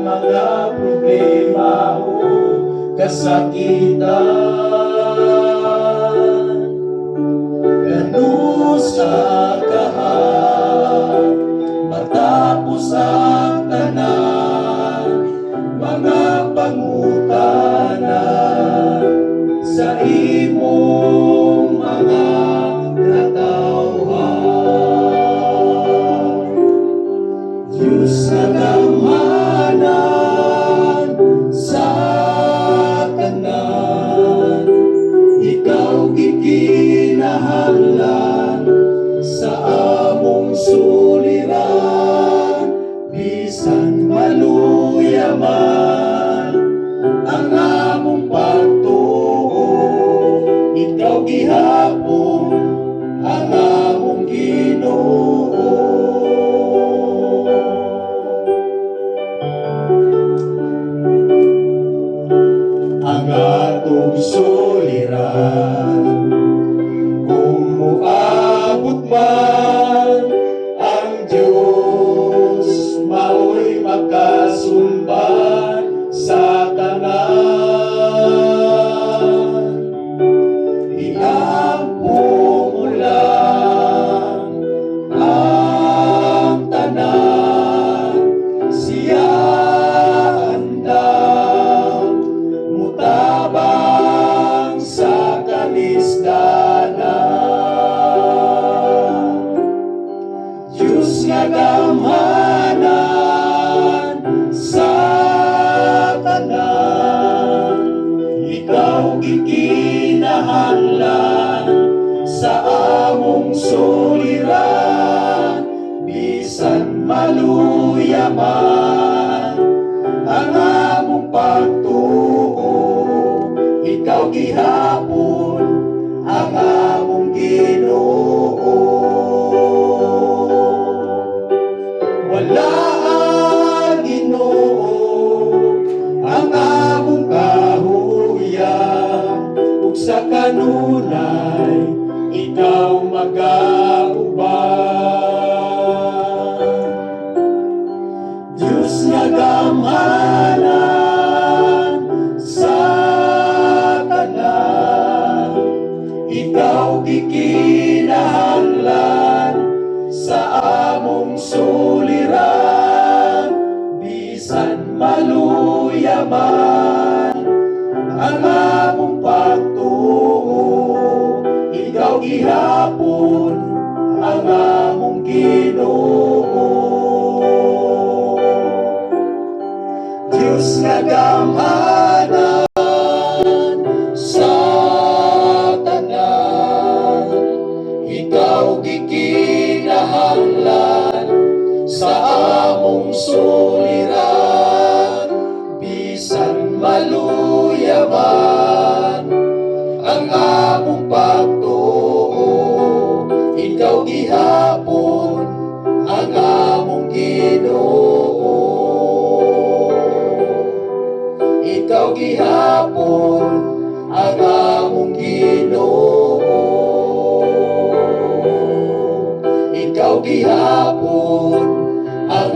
mga problema o kasakitan. Ganusa kahan matapos ang tanan, mga pangutana sa imong mga katawhan. Diyos na gamhanan sa tanan, ikaw gikinahanglan sa among suliran. Bisan maluya man ang among pagtuo, ikaw gihapon ang among Ginoo. Ang atong suliran, kung muabot man ang Diyos, mao'y makasumbat sa tanan. Iampo mo lang ang tanan, siya andam mutabang sa kalisdanan. Diyos nga gamhanan sa tanan, ikaw gikinahanglan sa among suliran. Bisan maluya man ang among pagtuo, ikaw gihapon ang among Ginoo. Wala ang Ginoo ang among kahuyan, ug sa kanunay ikaw magauban. Diyos nga gamhanan sa tanan, ikaw gikinahanglan sa among suliran. Bisan maluya man ang among pagtuo, ikaw gihapon ang among Ginoo. Diyos nga gamhanan sa tanan, ikaw gikinahanglan sa among suliran. Bisan maluya man ang among pagtuo, ikaw gihapon ang among Ginoo. Ikaw gihapon ang among Ginoo. Ikaw gihapon ang